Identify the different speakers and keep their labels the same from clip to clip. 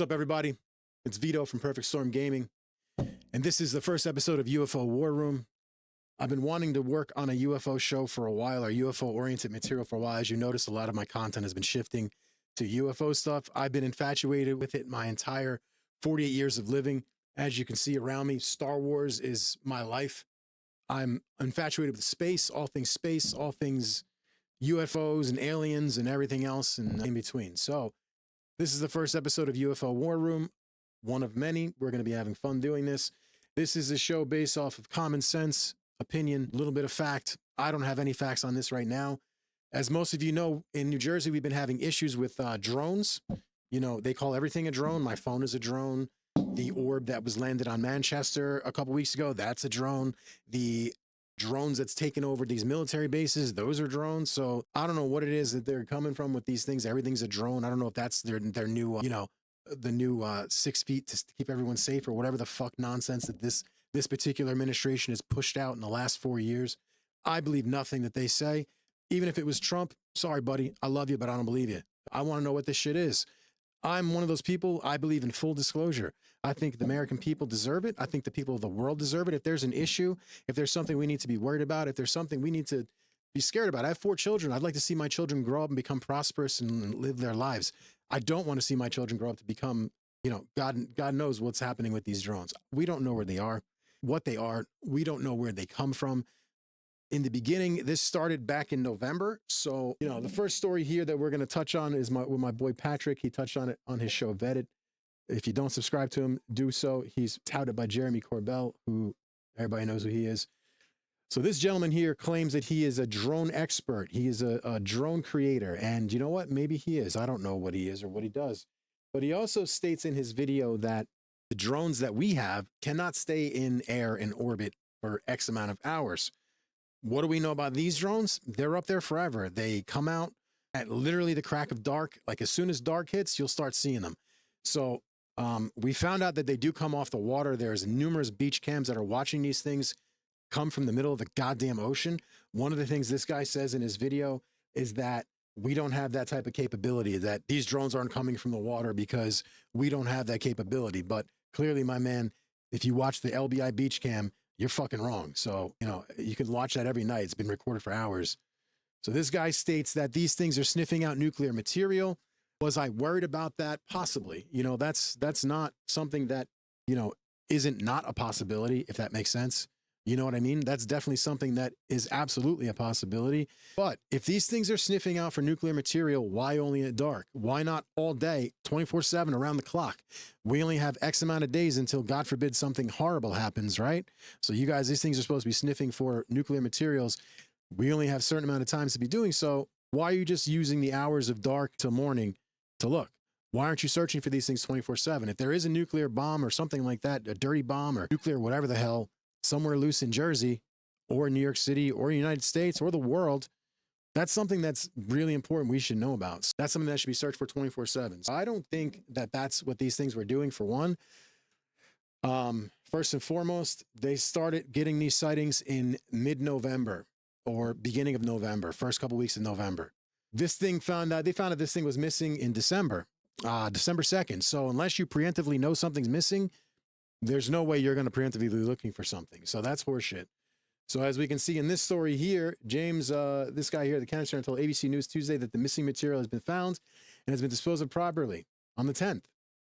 Speaker 1: What's up, everybody? It's Vito from Perfect Storm Gaming, and this is the first episode of UFO War Room. I've been wanting to work on a UFO show for a while, or UFO-oriented material for a while. As you notice, a lot of my content has been shifting to UFO stuff. I've been infatuated with it my entire 48 years of living. As you can see around me, Star Wars is my life. I'm infatuated with space, all things UFOs and aliens and everything else and in between. So this is the first episode of UFO War Room, one of many. We're going to be having fun doing this. This is a show based off of common sense, opinion, a little bit of fact. I don't have any facts on this right now. As most of you know, in New Jersey, we've been having issues with drones. You know, they call everything a drone. My phone is a drone. The orb that was landed on Manchester a couple weeks ago, that's a drone. The drones that's taken over these military bases, those are drones. So I don't know what it is that they're coming from with these things. Everything's a drone. I don't know if that's their new, the new 6 feet to keep everyone safe or whatever the fuck nonsense that this particular administration has pushed out in the last 4 years. I believe nothing that they say. Even if it was Trump, sorry, buddy, I love you, but I don't believe you. I want to know what this shit is. I'm one of those people, I believe in full disclosure. I think the American people deserve it. I think the people of the world deserve it. If there's an issue, if there's something we need to be worried about, if there's something we need to be scared about. I have 4 children. I'd like to see my children grow up and become prosperous and live their lives. I don't want to see my children grow up to become, God knows what's happening with these drones. We don't know where they are, what they are. We don't know where they come from. In the beginning, this started back in November. So, the first story here that we're going to touch on is with my boy Patrick. He touched on it on his show, Vetted. If you don't subscribe to him, do so. He's touted by Jeremy Corbell, who everybody knows who he is. So this gentleman here claims that he is a drone expert. He is a drone creator. And you know what? Maybe he is. I don't know what he is or what he does. But he also states in his video that the drones that we have cannot stay in air in orbit for X amount of hours. What do we know about these drones? They're up there forever. They come out at literally the crack of dark. Like as soon as dark hits, you'll start seeing them. So we found out that they do come off the water. There's numerous beach cams that are watching these things come from the middle of the goddamn ocean. One of the things this guy says in his video is that we don't have that type of capability, that these drones aren't coming from the water because we don't have that capability. But clearly, my man, if you watch the LBI beach cam, you're fucking wrong. So, you can watch that every night. It's been recorded for hours. So this guy states that these things are sniffing out nuclear material. Was I worried about that? Possibly. That's not something that, isn't not a possibility, if that makes sense. You know what I mean? That's definitely something that is absolutely a possibility. But if these things are sniffing out for nuclear material, why only at dark? Why not all day, 24/7, around the clock? We only have X amount of days until, God forbid, something horrible happens, right? So you guys, these things are supposed to be sniffing for nuclear materials. We only have a certain amount of times to be doing so. Why are you just using the hours of dark till morning to look? Why aren't you searching for these things 24/7? If there is a nuclear bomb or something like that, a dirty bomb or nuclear whatever the hell, somewhere loose in Jersey or New York City or United States or the world, that's something that's really important we should know about. So that's something that should be searched for 24/7. So I don't think that that's what these things were doing, for one. First and foremost, they started getting these sightings in mid-November or beginning of November, first couple weeks of November. They found out this thing was missing in December 2nd. So unless you preemptively know something's missing, there's no way you're going to preemptively be looking for something. So that's horseshit. So as we can see in this story here, James, this guy here, the canister, told ABC News Tuesday that the missing material has been found and has been disposed of properly on the 10th.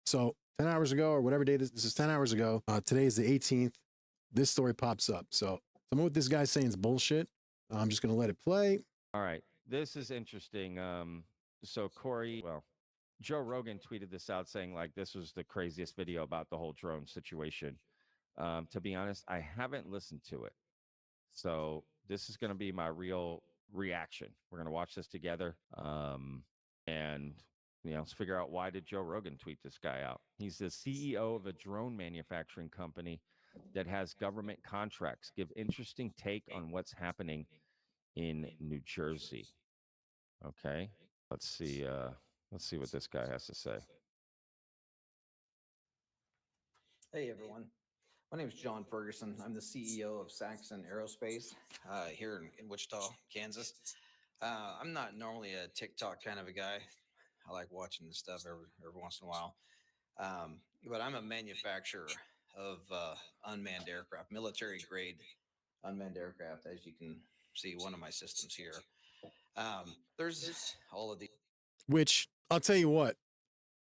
Speaker 1: So 10 hours ago or whatever day this is 10 hours ago. Today is the 18th. This story pops up. So some of what this guy's saying is bullshit. I'm just going to let it play.
Speaker 2: All right. This is interesting. So Joe Rogan tweeted this out saying like this was the craziest video about the whole drone situation. To be honest, I haven't listened to it. So this is going to be my real reaction. We're going to watch this together. And let's figure out, why did Joe Rogan tweet this guy out? He's the CEO of a drone manufacturing company that has government contracts. Give interesting take on what's happening in New Jersey. Okay. Let's see what this guy has to say.
Speaker 3: Hey everyone, my name is John Ferguson. I'm the CEO of Saxon Aerospace here in Wichita, Kansas. I'm not normally a TikTok kind of a guy. I like watching this stuff every once in a while. But I'm a manufacturer of unmanned aircraft, military grade unmanned aircraft. As you can see, one of my systems here. There's all of these.
Speaker 1: Which I'll tell you what,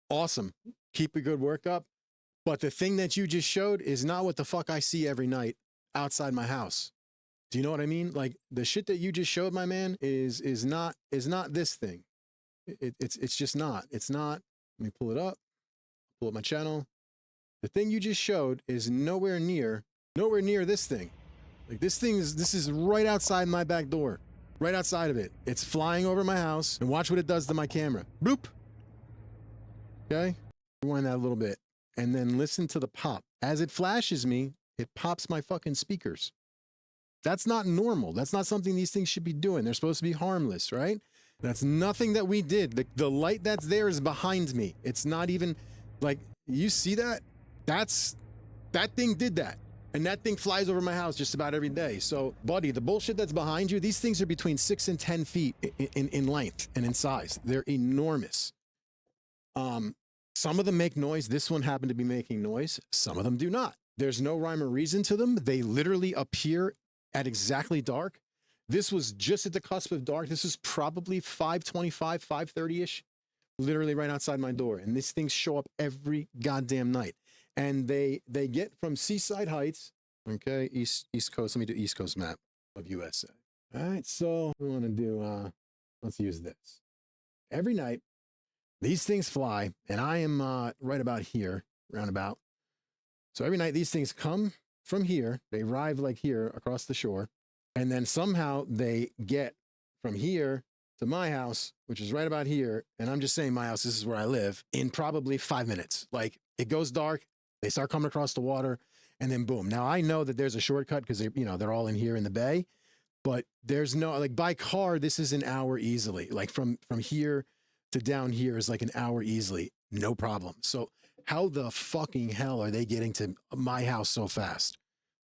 Speaker 1: awesome. Keep a good work up. But the thing that you just showed is not what the fuck I see every night outside my house. Do you know what I mean? Like the shit that you just showed, my man, is not this thing. It's just not. It's not. Let me pull it up. Pull up my channel. The thing you just showed is nowhere near this thing. Like this is right outside my back door. Right outside of it. It's flying over my house, and watch what it does to my camera. Bloop. Okay? Rewind that a little bit. And then listen to the pop. As it flashes me, it pops my fucking speakers. That's not normal. That's not something these things should be doing. They're supposed to be harmless, right? That's nothing that we did. The light that's there is behind me. It's not even like, you see that? That thing did that. And that thing flies over my house just about every day. So, buddy, the bullshit that's behind you, these things are between 6 and 10 feet in length and in size. They're enormous. Some of them make noise. This one happened to be making noise. Some of them do not. There's no rhyme or reason to them. They literally appear at exactly dark. This was just at the cusp of dark. This is probably 5:25, 5:30-ish, literally right outside my door. And these things show up every goddamn night. And they get from Seaside Heights, okay, East Coast. Let me do East Coast map of USA. All right, so we want to do, let's use this. Every night, these things fly, and I am right about here, roundabout. So every night, these things come from here. They arrive like here across the shore. And then somehow they get from here to my house, which is right about here. And I'm just saying my house, this is where I live, in probably 5 minutes. Like it goes dark. They start coming across the water and then boom. Now I know that there's a shortcut because they're all in here in the bay, but there's no, like by car, this is an hour easily. Like from here to down here is like an hour easily. No problem. So how the fucking hell are they getting to my house so fast?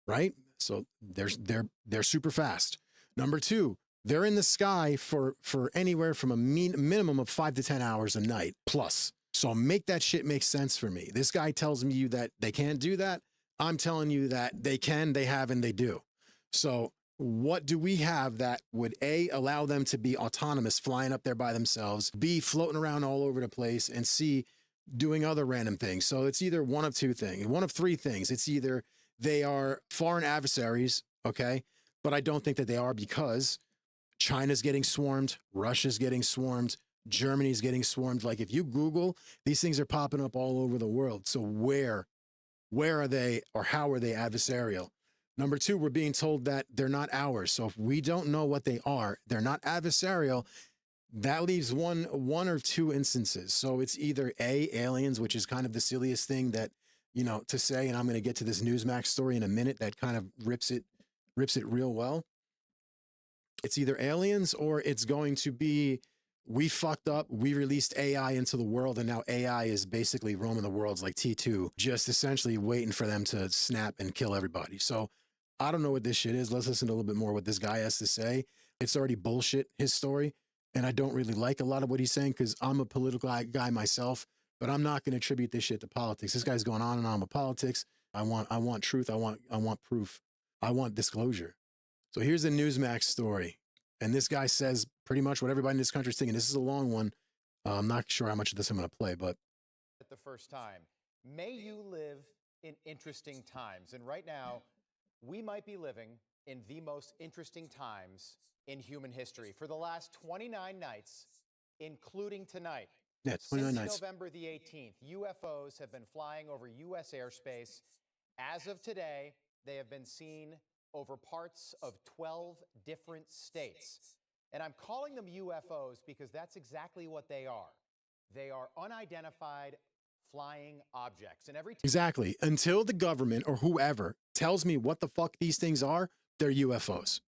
Speaker 1: Right? So they're super fast. Number two, they're in the sky for anywhere from a minimum of 5 to 10 hours a night plus. So make that shit make sense for me. This guy tells me that they can't do that. I'm telling you that they can, they have, and they do. So what do we have that would A, allow them to be autonomous, flying up there by themselves, B, floating around all over the place, and C, doing other random things? So it's either one of two things, one of three things. It's either they are foreign adversaries, okay? But I don't think that they are, because China's getting swarmed, Russia's getting swarmed, Germany's getting swarmed. Like if you Google, these things are popping up all over the world. So where are they, or how are they adversarial? Number two, we're being told that they're not ours. So if we don't know what they are, they're not adversarial. That leaves one or two instances. So it's either A, aliens, which is kind of the silliest thing that, to say, and I'm going to get to this Newsmax story in a minute that kind of rips it real well. It's either aliens, or it's going to be, we fucked up, we released AI into the world, and now AI is basically roaming the worlds like T2, just essentially waiting for them to snap and kill everybody. So I don't know what this shit is. Let's listen to a little bit more what this guy has to say. It's already bullshit, his story, and I don't really like a lot of what he's saying because I'm a political guy myself, but I'm not going to attribute this shit to politics. This guy's going on and on with politics. I want truth. I want proof. I want disclosure. So here's the Newsmax story. And this guy says pretty much what everybody in this country is thinking. This is a long one. I'm not sure how much of this I'm going to play, but.
Speaker 4: At the first time, may you live in interesting times. And right now, we might be living in the most interesting times in human history. For the last 29 nights, including tonight.
Speaker 1: Yeah, 29 nights.
Speaker 4: Since November the 18th, UFOs have been flying over U.S. airspace. As of today, they have been seen over parts of 12 different states. And I'm calling them UFOs because that's exactly what they are. They are unidentified flying objects. And
Speaker 1: exactly. Until the government or whoever tells me what the fuck these things are, they're UFOs.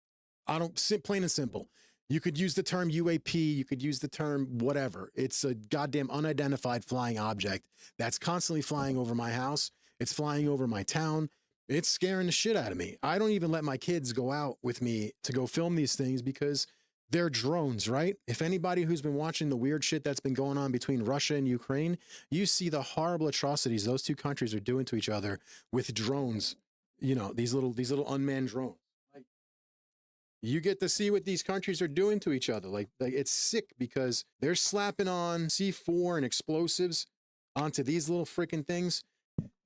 Speaker 1: I don't, plain and simple. You could use the term UAP, you could use the term whatever. It's a goddamn unidentified flying object that's constantly flying over my house. It's flying over my town. It's scaring the shit out of me. I don't even let my kids go out with me to go film these things because They're drones, right? If anybody who's been watching the weird shit that's been going on between Russia and Ukraine, you see the horrible atrocities those two countries are doing to each other with drones. You know, these little unmanned drones. Like, you get to see what these countries are doing to each other. Like it's sick because they're slapping on C4 and explosives onto these little freaking things,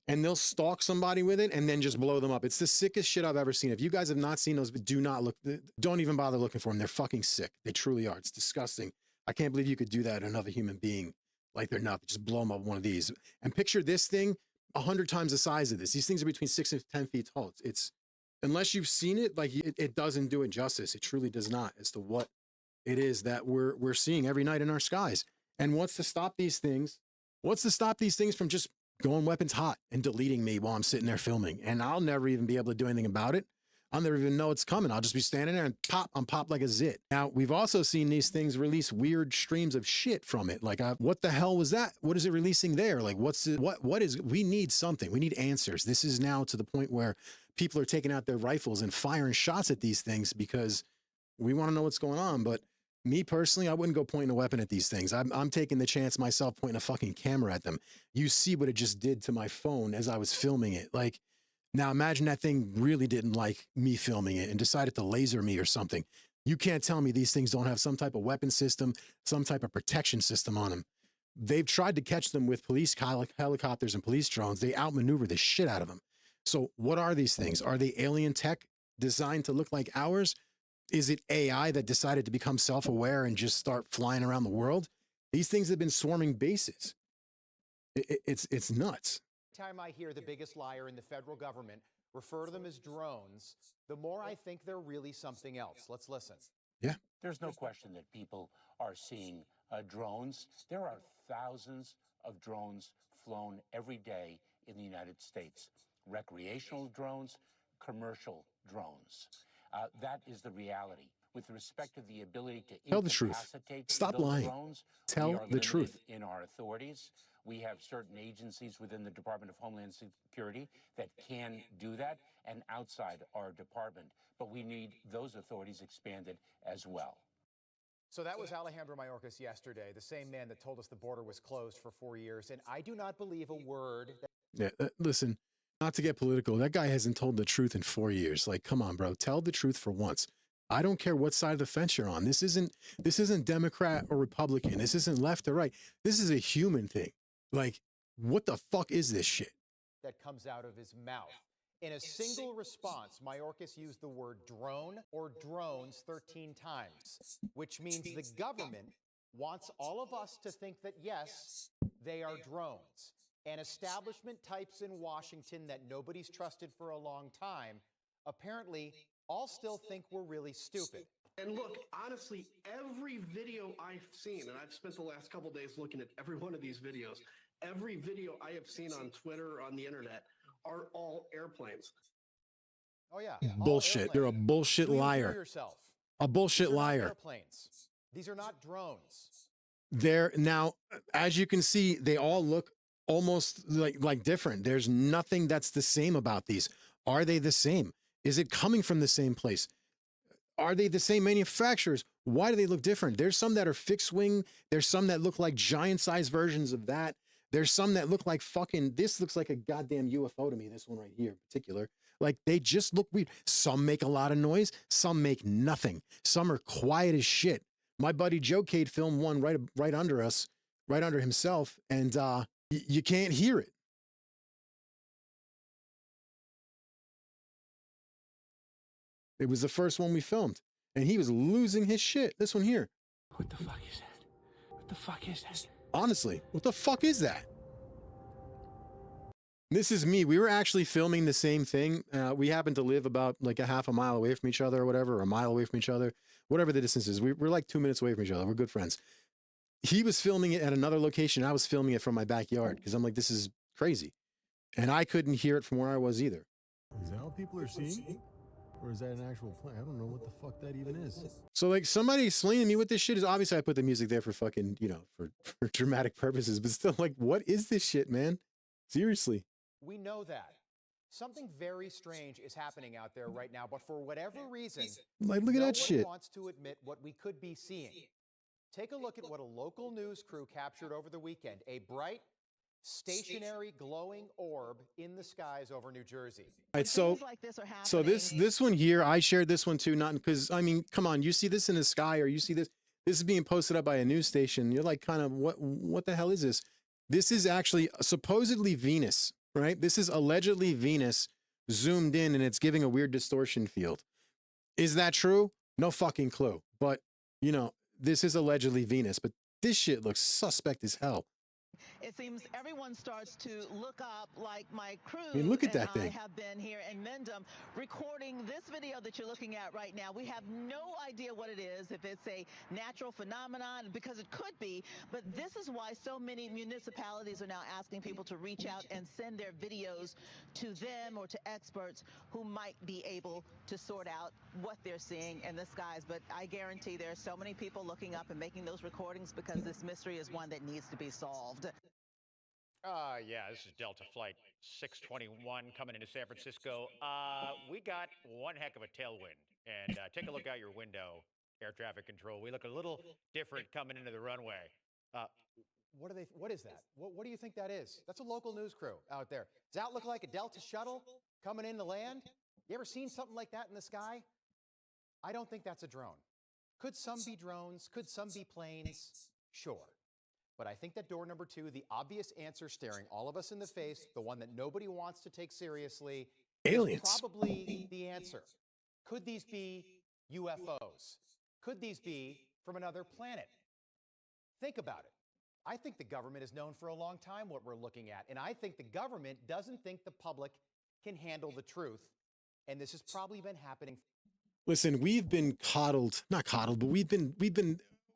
Speaker 1: and they'll stalk somebody with it and then just blow them up. It's the sickest shit I've ever seen. If you guys have not seen those, do not look, don't even bother looking for them. They're fucking sick. They truly are. It's disgusting. I can't believe you could do that to another human being like they're not. Just blow them up with one of these. And picture this thing 100 times the size of this. These things are between 6 and 10 feet tall. It's unless you've seen it, like it doesn't do it justice. It truly does not as to what it is that we're seeing every night in our skies. And what's to stop these things? What's to stop these things from just going weapons hot and deleting me while I'm sitting there filming? And I'll never even be able to do anything about it. I'll never even know it's coming. I'll just be standing there and I'm popped like a zit. Now, we've also seen these things release weird streams of shit from it. Like, what the hell was that? What is it releasing there? Like, we need something. We need answers. This is now to the point where people are taking out their rifles and firing shots at these things because we want to know what's going on. But me personally, I wouldn't go pointing a weapon at these things. I'm taking the chance myself pointing a fucking camera at them. You see what it just did to my phone as I was filming it. Like, now imagine that thing really didn't like me filming it and decided to laser me or something. You can't tell me these things don't have some type of weapon system, some type of protection system on them. They've tried to catch them with police helicopters and police drones. They outmaneuver the shit out of them. So what are these things? Are they alien tech designed to look like ours? Is it AI that decided to become self-aware and just start flying around the world? These things have been swarming bases. It's nuts.
Speaker 4: Every time I hear the biggest liar in the federal government refer to them as drones, the more I think they're really something else. Let's listen.
Speaker 1: Yeah.
Speaker 5: There's no question that people are seeing drones. There are thousands of drones flown every day in the United States. Recreational drones, commercial drones. That is the reality. With respect to the ability to
Speaker 1: tell the truth. Stop lying.
Speaker 5: Drones,
Speaker 1: tell the truth.
Speaker 5: In our authorities, we have certain agencies within the Department of Homeland Security that can do that, and outside our department. But we need those authorities expanded as well.
Speaker 4: So that was Alejandro Mayorkas yesterday, the same man that told us the border was closed for 4 years. And I do not believe a word.
Speaker 1: Listen, not to get political, that guy hasn't told the truth in 4 years. Like, come on, bro, tell the truth for once. I don't care what side of the fence you're on. This isn't Democrat or Republican. This isn't left or right. This is a human thing. Like, what the fuck is this shit?
Speaker 4: That comes out of his mouth. In a single response, Mayorkas used the word drone or drones 13 times, which means the government wants all of us to think that, yes, they are drones. And establishment types in Washington that nobody's trusted for a long time apparently all still think we're really stupid.
Speaker 6: And look, honestly, every video I've seen, and I've spent the last couple days looking at every one of these videos, every video I have seen on Twitter, on the internet, are all airplanes.
Speaker 4: Oh, yeah.
Speaker 1: Bullshit. They're a bullshit liar.
Speaker 4: Yourself.
Speaker 1: A bullshit liar.
Speaker 4: Airplanes. These are not drones.
Speaker 1: They're now, as you can see, they all look almost like different. There's nothing that's the same about these. Are they the same? Is it coming from the same place? Are they the same manufacturers? Why do they look different? There's some that are fixed wing. There's some that look like giant size versions of that. There's some that look like fucking, this looks like a goddamn UFO to me, this one right here in particular. Like, they just look weird. Some make a lot of noise. Some make nothing. Some are quiet as shit. My buddy Joe Cade filmed one right under us, right under himself, and you can't hear it. It was the first one we filmed, and he was losing his shit. This one here.
Speaker 5: What the fuck is that? What the fuck is that?
Speaker 1: Honestly, what the fuck is that? This is me. We were actually filming the same thing. We happen to live about like a half a mile away from each other or whatever, or a mile away from each other, whatever the distance is. We're like 2 minutes away from each other. We're good friends. He was filming it at another location. I was filming it from my backyard because I'm like, this is crazy. And I couldn't hear it from where I was either.
Speaker 7: Is that what people are seeing? Or is that an actual plane? I don't know what the fuck that even is.
Speaker 1: So like, somebody explaining to me what this shit is. Obviously I put the music there for fucking, you know, for dramatic purposes, but still, like, what is this shit, man? Seriously.
Speaker 4: We know that. Something very strange is happening out there right now, but for whatever reason,
Speaker 1: Like, look at
Speaker 4: no
Speaker 1: that
Speaker 4: one
Speaker 1: shit.
Speaker 4: wants to admit what we could be seeing. Take a look at what a local news crew captured over the weekend, a bright, stationary, glowing orb in the skies over New Jersey.
Speaker 1: All right, so
Speaker 8: Things like this are
Speaker 1: so
Speaker 8: happening.
Speaker 1: this one here, I shared this one too, not because I mean, come on, you see this in the sky, or you see this is being posted up by a news station. You're like, kind of, what the hell is this? This is actually supposedly Venus, right? This is allegedly Venus zoomed in, and it's giving a weird distortion field. Is that true? No fucking clue. But you know, this is allegedly Venus, but this shit looks suspect as hell.
Speaker 8: It seems everyone starts to look up, like my crew.
Speaker 1: I mean, look at
Speaker 8: and
Speaker 1: that thing.
Speaker 8: I have been here in Mendham recording this video that you're looking at right now. We have no idea what it is, if it's a natural phenomenon, because it could be. But this is why so many municipalities are now asking people to reach out and send their videos to them or to experts who might be able to sort out what they're seeing in the skies. But I guarantee there are so many people looking up and making those recordings because this mystery is one that needs to be solved.
Speaker 9: Yeah, this is Delta Flight 621 coming into San Francisco. We got one heck of a tailwind. And take a look out your window, air traffic control. We look a little different coming into the runway.
Speaker 4: What is that? What do you think that is? That's a local news crew out there. Does that look like a Delta shuttle coming in to land? You ever seen something like that in the sky? I don't think that's a drone. Could some be drones? Could some be planes? Sure. But I think that door number two, the obvious answer staring all of us in the face, the one that nobody wants to take seriously,
Speaker 1: Aliens.
Speaker 4: is probably the answer. Could these be UFOs? Could these be from another planet? Think about it. I think the government has known for a long time what we're looking at, and I think the government doesn't think the public can handle the truth, and this has probably been happening.
Speaker 1: Listen, we've been coddled, not coddled, but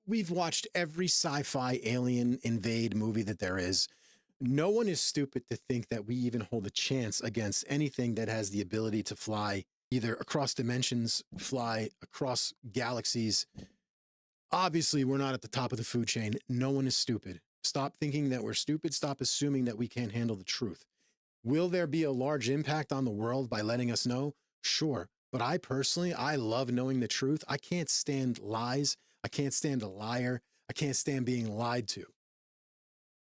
Speaker 1: we've watched every sci-fi alien invade movie that there is. No one is stupid to think that we even hold a chance against anything that has the ability to fly either across dimensions, fly across galaxies. Obviously, we're not at the top of the food chain. No one is stupid. Stop thinking that we're stupid. Stop assuming that we can't handle the truth. Will there be a large impact on the world by letting us know? Sure. But I personally, I love knowing the truth. I can't stand lies. I can't stand a liar. I can't stand being lied to.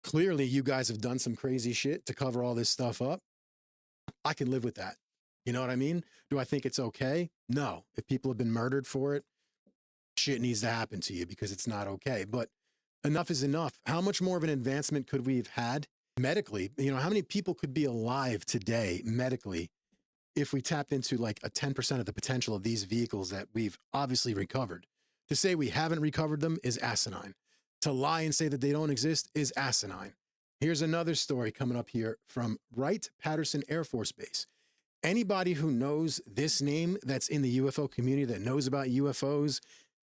Speaker 1: Clearly, you guys have done some crazy shit to cover all this stuff up. I can live with that. You know what I mean? Do I think it's okay? No. If people have been murdered for it, shit needs to happen to you because it's not okay. But enough is enough. How much more of an advancement could we have had medically? You know, how many people could be alive today medically if we tapped into like a 10% of the potential of these vehicles that we've obviously recovered? To say we haven't recovered them is asinine. To lie and say that they don't exist is asinine. Here's another story coming up here from Wright-Patterson Air Force Base. Anybody who knows this name that's in the UFO community, that knows about UFOs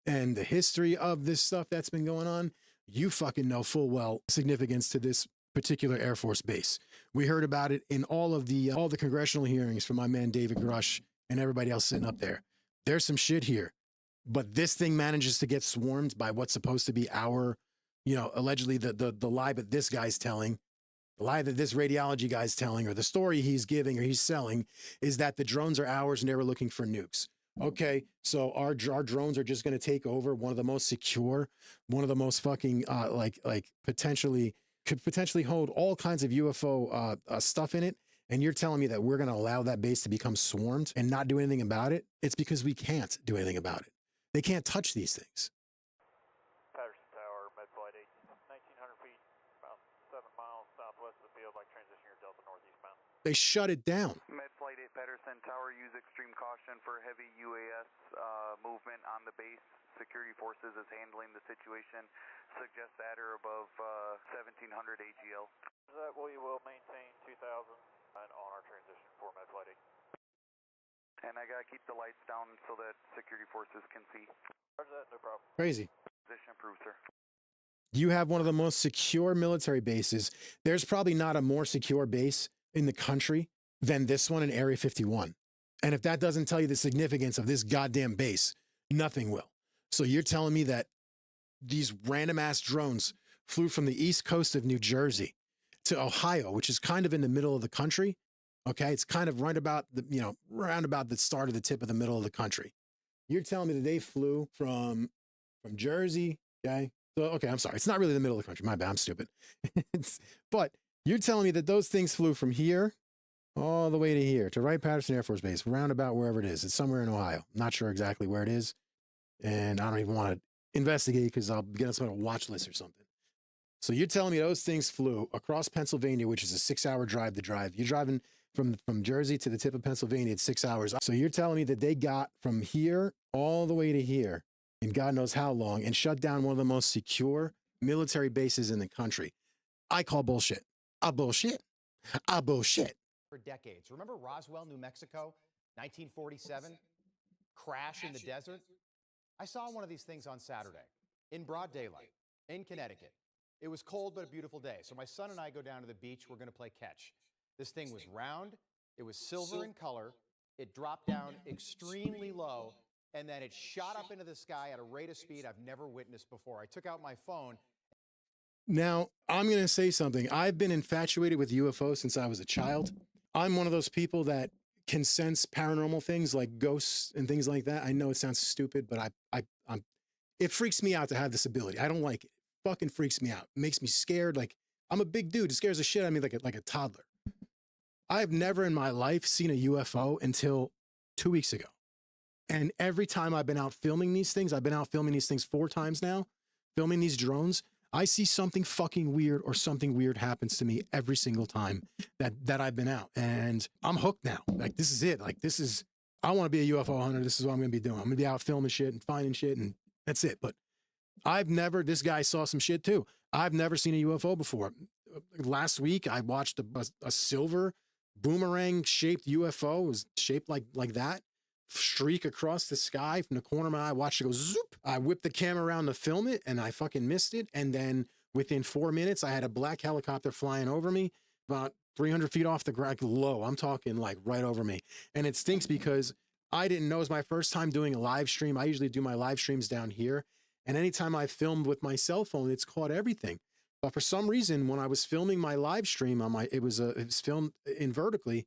Speaker 1: and the history of this stuff that's been going on, you fucking know full well significance to this particular Air Force base. We heard about it in all the congressional hearings from my man David Grush and everybody else sitting up there. There's some shit here. But this thing manages to get swarmed by what's supposed to be our, you know, allegedly the lie that this guy's telling, the lie that this radiology guy's telling, or the story he's giving or he's selling is that the drones are ours and they were looking for nukes. Okay, so our drones are just going to take over one of the most secure, one of the most fucking could potentially hold all kinds of UFO stuff in it. And you're telling me that we're going to allow that base to become swarmed and not do anything about it? It's because we can't do anything about it. They can't touch these things.
Speaker 10: Patterson Tower, Medflight 1900 feet, about 7 miles southwest of the field, like transition your Delta northeastbound.
Speaker 1: They shut it down.
Speaker 11: Medflight 8 Patterson Tower, use extreme caution for heavy UAS movement on the base. Security forces is handling the situation. Suggest at or above 1700 AGL.
Speaker 10: That we will maintain 2000 on our transition for Medflight 8.
Speaker 11: And I gotta keep the lights down so that security forces can see.
Speaker 10: Roger that, no problem.
Speaker 1: Crazy.
Speaker 11: Position approved, sir.
Speaker 1: You have one of the most secure military bases. There's probably not a more secure base in the country than this one in Area 51. And if that doesn't tell you the significance of this goddamn base, nothing will. So you're telling me that these random ass drones flew from the east coast of New Jersey to Ohio, which is kind of in the middle of the country, Okay, it's kind of right about the, you know, round about the start of the tip of the middle of the country. You're telling me that they flew from Jersey, okay? So, okay, I'm sorry. It's not really the middle of the country. My bad, I'm stupid. But you're telling me that those things flew from here all the way to here, to Wright-Patterson Air Force Base, roundabout wherever it is. It's somewhere in Ohio. I'm not sure exactly where it is. And I don't even want to investigate because I'll get us on a watch list or something. So you're telling me those things flew across Pennsylvania, which is a 6-hour drive to drive. You're driving from Jersey to the tip of Pennsylvania, it's 6 hours. So you're telling me that they got from here all the way to here in God knows how long and shut down one of the most secure military bases in the country. I call bullshit. I bullshit. I bullshit.
Speaker 4: For decades. Remember Roswell, New Mexico, 1947? Crash in the desert? I saw one of these things on Saturday in broad daylight in Connecticut. It was cold but a beautiful day. So my son and I go down to the beach. We're going to play catch. This thing was round. It was silver in color. It dropped down extremely low, and then it shot up into the sky at a rate of speed I've never witnessed before. I took out my phone.
Speaker 1: Now, I'm going to say something. I've been infatuated with UFOs since I was a child. I'm one of those people that can sense paranormal things like ghosts and things like that. I know it sounds stupid, but it freaks me out to have this ability. I don't like it. It fucking freaks me out. It makes me scared. Like, I'm a big dude. It scares the shit out of me like a toddler. I've never in my life seen a UFO until 2 weeks ago. And every time I've been out filming these things, I've been out filming these things 4 times now, filming these drones, I see something fucking weird or something weird happens to me every single time that I've been out. And I'm hooked now. Like, this is it. Like, I want to be a UFO hunter. This is what I'm going to be doing. I'm going to be out filming shit and finding shit, and that's it. But this guy saw some shit too. I've never seen a UFO before. Last week, I watched a silver boomerang-shaped UFO. It was shaped like that. Streak across the sky from the corner of my eye. I watched it go zoop. I whipped the camera around to film it, and I fucking missed it. And then within 4 minutes, I had a black helicopter flying over me about 300 feet off the ground, low. I'm talking like right over me. And it stinks because I didn't know. It was my first time doing a live stream. I usually do my live streams down here. And anytime I filmed with my cell phone, it's caught everything. But for some reason, when I was filming my live stream on it was filmed in vertically,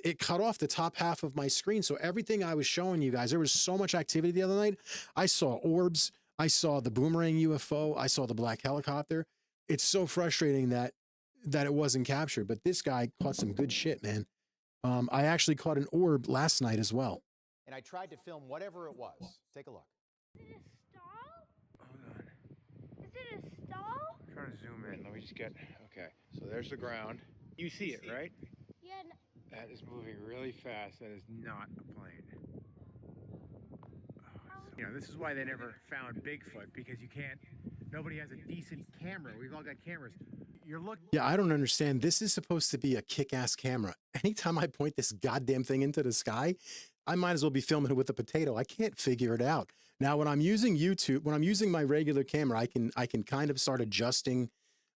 Speaker 1: it cut off the top half of my screen. So everything I was showing you guys, there was so much activity the other night. I saw orbs. I saw the boomerang UFO. I saw the black helicopter. It's so frustrating that it wasn't captured. But this guy caught some good shit, man. I actually caught an orb last night as well.
Speaker 4: And I tried to film whatever it was. Take a look.
Speaker 12: Is it a stall? Hold on. Is it a stall?
Speaker 13: I'm trying to zoom in. Let me just get, okay. So there's the ground. You see it, right?
Speaker 12: Yeah.
Speaker 13: That is moving really fast. That is not a plane. You know, this is why they never found Bigfoot, because nobody has a decent camera. We've all got cameras. You're looking.
Speaker 1: Yeah, I don't understand. This is supposed to be a kick-ass camera. Anytime I point this goddamn thing into the sky, I might as well be filming it with a potato. I can't figure it out. Now, when I'm using YouTube, when I'm using my regular camera, I can kind of start adjusting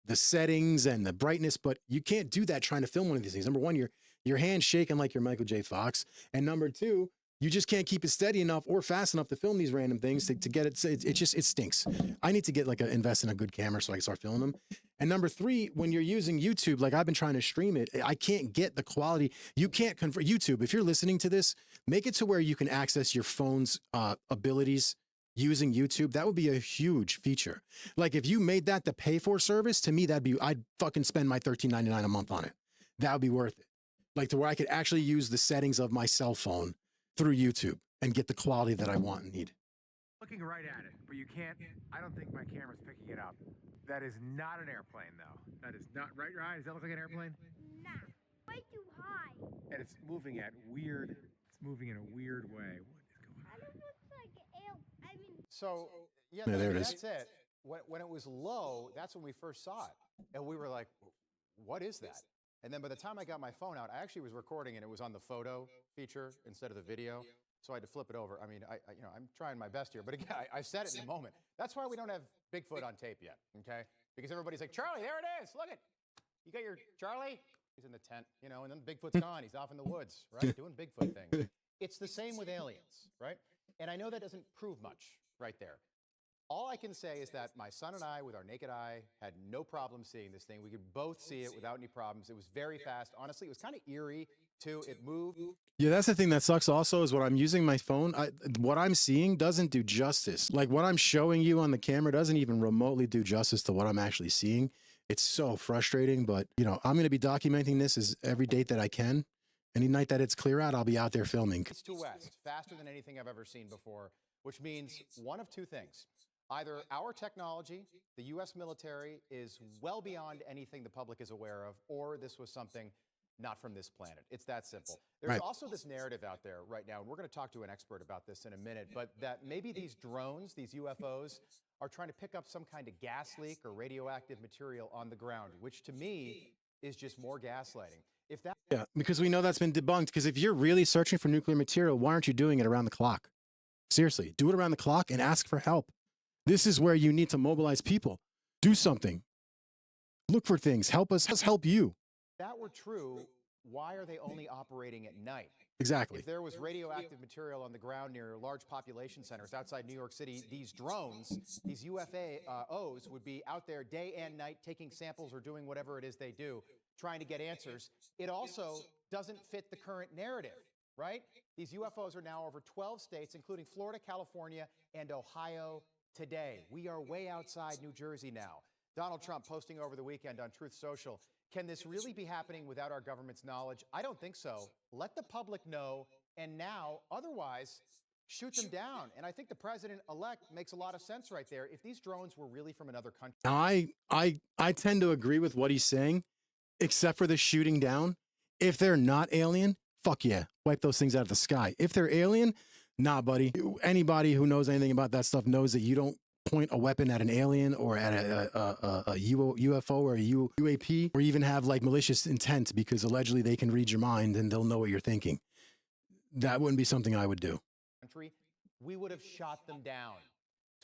Speaker 1: the settings and the brightness, but you can't do that trying to film one of these things. Number one, your hand's shaking like you're Michael J. Fox. And number two, you just can't keep it steady enough or fast enough to film these random things to get it. It stinks. I need to get invest in a good camera so I can start filming them. And number three, when you're using YouTube, like I've been trying to stream it, I can't get the quality. You can't convert YouTube. If you're listening to this, make it to where you can access your phone's abilities using YouTube. That would be a huge feature. Like if you made that the pay for service, to me, I'd fucking spend my $13.99 a month on it. That would be worth it. Like to where I could actually use the settings of my cell phone through YouTube and get the quality that I want and need.
Speaker 13: Looking right at it, but you can't. I don't think my camera's picking it up. That is not an airplane, though. That is not right. Your eye, does that look like an airplane?
Speaker 12: Nah, way too high.
Speaker 13: And it's moving at weird. It's moving in a weird way. What is going on?
Speaker 12: Kind of looks like
Speaker 4: So yeah,
Speaker 1: there it is.
Speaker 4: That's it. When it was low, that's when we first saw it, and we were like, "What is that?" And then by the time I got my phone out, I actually was recording, and it was on the photo feature instead of the video. So I had to flip it over. I mean, I'm trying my best here, but again, I said it in a moment. That's why we don't have Bigfoot on tape yet, okay? Because everybody's like, Charlie, there it is. Look it. You got your Charlie? He's in the tent, and then Bigfoot's gone. He's off in the woods, right? Doing Bigfoot things. It's the same with aliens, right? And I know that doesn't prove much right there. All I can say is that my son and I, with our naked eye, had no problem seeing this thing. We could both see it without any problems. It was very fast. Honestly, it was kind of eerie, too. It moved.
Speaker 1: Yeah, that's the thing that sucks also is when I'm using my phone, what I'm seeing doesn't do justice. Like what I'm showing you on the camera doesn't even remotely do justice to what I'm actually seeing. It's so frustrating, but you know, I'm going to be documenting this as every date that I can. Any night that it's clear out, I'll be out there filming.
Speaker 4: East to west, faster than anything I've ever seen before, which means one of two things. Either our technology, the U.S. military, is well beyond anything the public is aware of, or this was something not from this planet. It's that simple. There's
Speaker 1: Right.
Speaker 4: also this narrative out there right now, and we're going to talk to an expert about this in a minute, but that maybe these drones, these UFOs, are trying to pick up some kind of gas leak or radioactive material on the ground, which to me is just more gaslighting. If that
Speaker 1: Yeah, because we know that's been debunked. Because if you're really searching for nuclear material, why aren't you doing it around the clock? Seriously, do it around the clock and ask for help. This is where you need to mobilize people. Do something. Look for things. Help us help you.
Speaker 4: If that were true, why are they only operating at night?
Speaker 1: Exactly.
Speaker 4: If there was radioactive material on the ground near large population centers outside New York City, these drones, these UFOs would be out there day and night taking samples or doing whatever it is they do, trying to get answers. It also doesn't fit the current narrative, right? These UFOs are now over 12 states, including Florida, California, and Ohio today. We are way outside New Jersey now. Donald Trump posting over the weekend on Truth Social, can this really be happening without our government's knowledge? I don't think so. Let the public know, and now, otherwise, shoot them down. And I think the president-elect makes a lot of sense right there. If these drones were really from another country.
Speaker 1: Now, I tend to agree with what he's saying, except for the shooting down. If they're not alien, fuck yeah, wipe those things out of the sky. If they're alien, nah, buddy. Anybody who knows anything about that stuff knows that you don't point a weapon at an alien or at a UFO or a UAP, or even have like malicious intent, because allegedly they can read your mind and they'll know what you're thinking. That wouldn't be something I would do.
Speaker 4: We would have shot them down.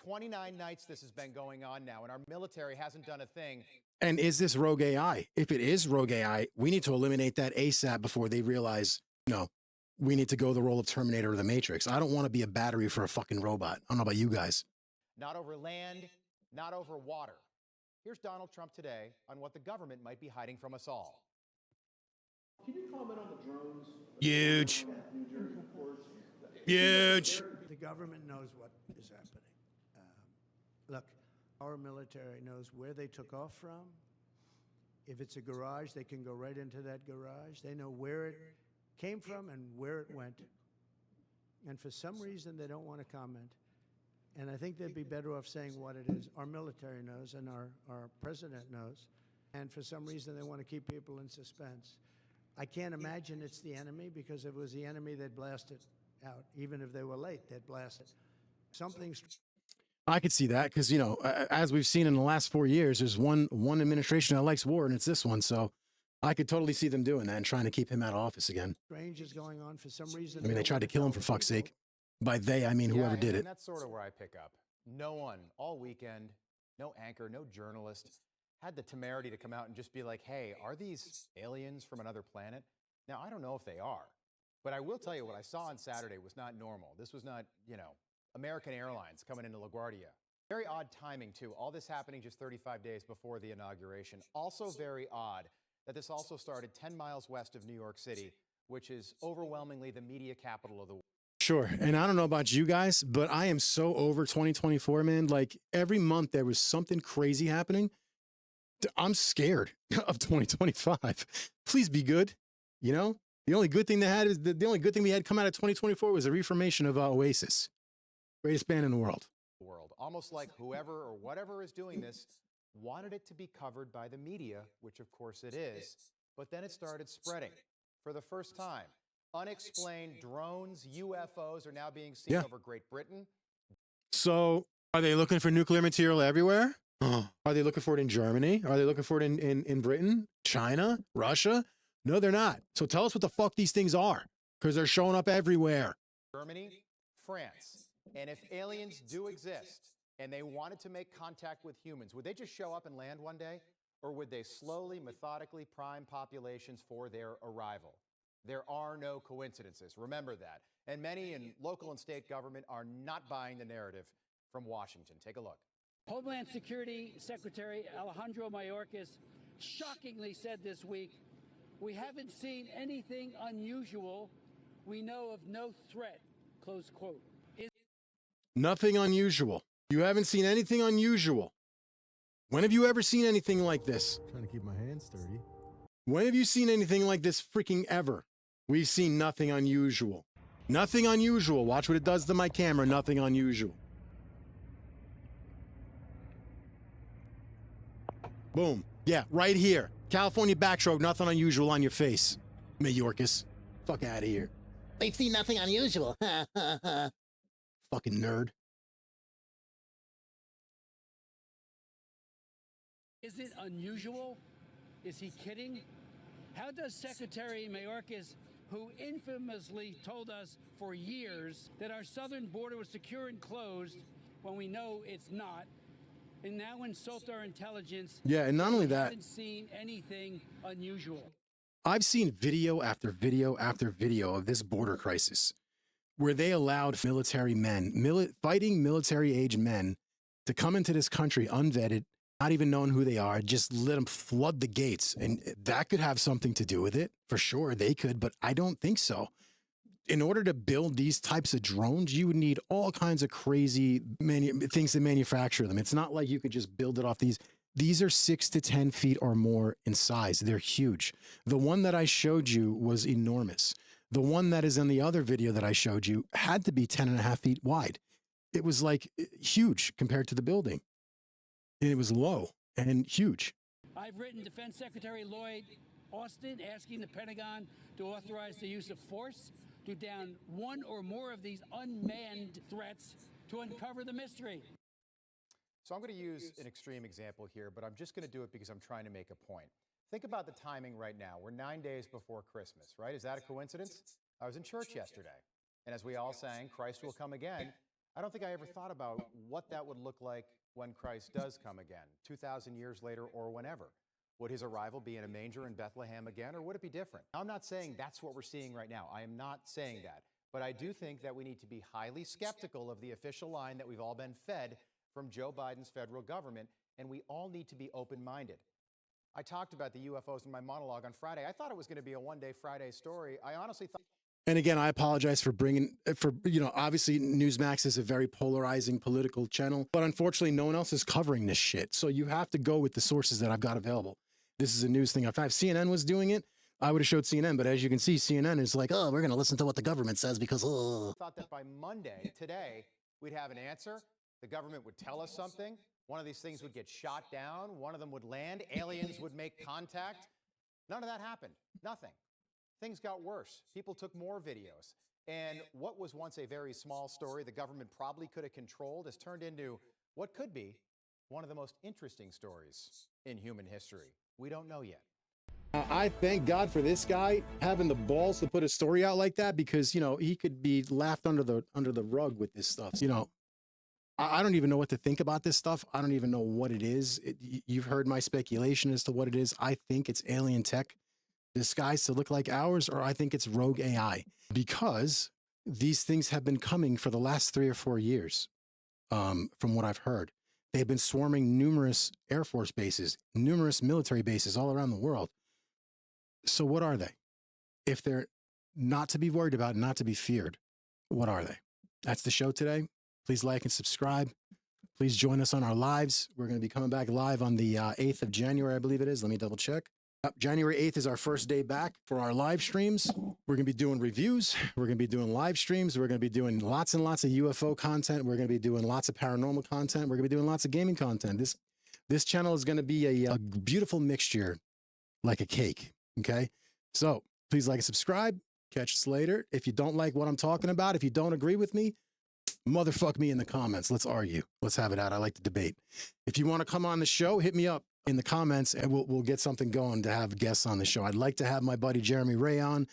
Speaker 4: 29 nights this has been going on now, and our military hasn't done a thing.
Speaker 1: And is this rogue AI? If it is rogue AI, we need to eliminate that ASAP before they realize, no, we need to go the role of Terminator or the Matrix. I don't want to be a battery for a fucking robot. I don't know about you guys.
Speaker 4: Not over land, not over water. Here's Donald Trump today on what the government might be hiding from us all.
Speaker 6: Can you comment on the drones?
Speaker 1: Huge. Huge.
Speaker 14: The government knows what is happening. Look, our military knows where they took off from. If it's a garage, they can go right into that garage. They know where it came from and where it went. And for some reason, they don't want to comment. And I think they'd be better off saying what it is. Our military knows and our president knows. And for some reason, they want to keep people in suspense. I can't imagine it's the enemy, because if it was the enemy, they'd blast it out. Even if they were late, they'd blast it. Something's...
Speaker 1: I could see that because, you know, as we've seen in the last 4 years, there's one administration that likes war, and it's this one. So I could totally see them doing that and trying to keep him out of office again.
Speaker 14: strange is going on for some reason.
Speaker 1: I mean, they tried to kill him, for fuck's sake. By they, I mean whoever did it.
Speaker 4: And that's sort of where I pick up. No one all weekend, no anchor, no journalist had the temerity to come out and just be like, hey, are these aliens from another planet? Now, I don't know if they are, but I will tell you what I saw on Saturday was not normal. This was not, you know, American Airlines coming into LaGuardia. Very odd timing, too. All this happening just 35 days before the inauguration. Also very odd that this also started 10 miles west of New York City, which is overwhelmingly the media capital of the world.
Speaker 1: Sure. And I don't know about you guys, but I am so over 2024, man. Like every month there was something crazy happening. I'm scared of 2025. Please be good. You know, the only good thing they had is the only good thing we had come out of 2024 was the reformation of Oasis. Greatest band in the world.
Speaker 4: Almost like whoever or whatever is doing this wanted it to be covered by the media, which of course it is. But then it started spreading for the first time. Unexplained drones, UFOs are now being seen over Great Britain.
Speaker 1: So are they looking for nuclear material everywhere? Are they looking for it in Germany? Are they looking for it in Britain, China, Russia? No, they're not. So tell us what the fuck these things are, because they're showing up everywhere.
Speaker 4: Germany, France. And if aliens do exist and they wanted to make contact with humans, would they just show up and land one day? Or would they slowly, methodically prime populations for their arrival? There are no coincidences. Remember that. And many in local and state government are not buying the narrative from Washington. Take a look.
Speaker 15: Homeland Security Secretary Alejandro Mayorkas shockingly said this week, "We haven't seen anything unusual. We know of no threat," close quote.
Speaker 1: Nothing unusual. You haven't seen anything unusual. When have you ever seen anything like this?
Speaker 7: Trying to keep my hands sturdy.
Speaker 1: When have you seen anything like this freaking ever? We've seen nothing unusual. Nothing unusual. Watch what it does to my camera. Nothing unusual. Boom. Yeah, right here. California backstroke. Nothing unusual on your face. Mayorkas. Fuck out of here.
Speaker 16: They've seen nothing unusual.
Speaker 1: Fucking nerd.
Speaker 15: Is it unusual? Is he kidding? How does Secretary Mayorkas, who infamously told us for years that our southern border was secure and closed when we know it's not, and now insult our intelligence?
Speaker 1: Yeah, and not only that,
Speaker 15: haven't seen anything unusual.
Speaker 1: I've seen video after video after video of this border crisis where they allowed military men, fighting military-age men, to come into this country unvetted, not even knowing who they are, just let them flood the gates. And that could have something to do with it. For sure, they could, but I don't think so. In order to build these types of drones, you would need all kinds of crazy things to manufacture them. It's not like you could just build it off these. These are 6 to 10 feet or more in size. They're huge. The one that I showed you was enormous. The one that is in the other video that I showed you had to be 10.5 feet wide. It was like huge compared to the building. And it was low and huge.
Speaker 15: I've written Defense Secretary Lloyd Austin asking the Pentagon to authorize the use of force to down one or more of these unmanned threats to uncover the mystery.
Speaker 4: So I'm going to use an extreme example here, but I'm just going to do it because I'm trying to make a point. Think about the timing right now. We're 9 days before Christmas, right? Is that a coincidence? I was in church yesterday, and as we all sang, Christ will come again, I don't think I ever thought about what that would look like when Christ does come again, 2,000 years later or whenever. Would his arrival be in a manger in Bethlehem again, or would it be different? I'm not saying that's what we're seeing right now. I am not saying that. But I do think that we need to be highly skeptical of the official line that we've all been fed from Joe Biden's federal government, and we all need to be open-minded. I talked about the UFOs in my monologue on Friday. I thought it was going to be a one-day Friday story. I honestly thought...
Speaker 1: And again, I apologize for obviously Newsmax is a very polarizing political channel, but unfortunately no one else is covering this shit. So you have to go with the sources that I've got available. This is a news thing. If CNN was doing it, I would have showed CNN, but as you can see, CNN is like, oh, we're going to listen to what the government says because, oh.
Speaker 4: I thought that by Monday, today, we'd have an answer. The government would tell us something. One of these things would get shot down. One of them would land. Aliens would make contact. None of that happened. Nothing. Things got worse. People took more videos. And what was once a very small story the government probably could have controlled has turned into what could be one of the most interesting stories in human history. We don't know yet.
Speaker 1: I thank God for this guy having the balls to put a story out like that because, he could be laughed under the rug with this stuff. I don't even know what to think about this stuff. I don't even know what it is. You've heard my speculation as to what it is. I think it's alien tech disguised to look like ours, or I think it's rogue AI because these things have been coming for the last 3 or 4 years, from what I've heard. They've been swarming numerous Air Force bases, numerous military bases all around the world. So what are they? If they're not to be worried about, not to be feared, what are they? That's the show today. Please like and subscribe. Please join us on our lives. We're going to be coming back live on the 8th of January, I believe it is. Let me double check. January 8th is our first day back for our live streams. We're going to be doing reviews. We're going to be doing live streams. We're going to be doing lots and lots of UFO content. We're going to be doing lots of paranormal content. We're going to be doing lots of gaming content. This channel is going to be a beautiful mixture, like a cake. Okay. So please like and subscribe. Catch us later. If you don't like what I'm talking about, if you don't agree with me, motherfuck me in the comments. Let's argue. Let's have it out. I like to debate. If you want to come on the show, hit me up in the comments and we'll get something going to have guests on the show. I'd like to have my buddy Jeremy Ray on.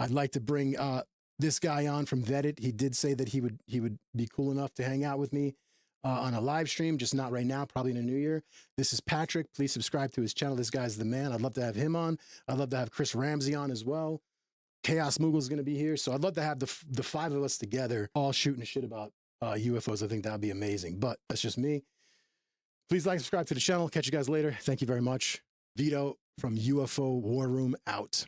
Speaker 1: I'd like to bring this guy on from Vetted. He did say that he would be cool enough to hang out with me on a live stream, just not right now, probably in the new year. This is Patrick. Please subscribe to his channel. This guy's the man. I'd love to have him on. I'd love to have Chris Ramsey on as well. Chaos Moogle's going to be here. So I'd love to have the 5 of us together all shooting shit about UFOs. I think that'd be amazing, but that's just me. Please like and subscribe to the channel. Catch you guys later. Thank you very much. Vito from UFO War Room out.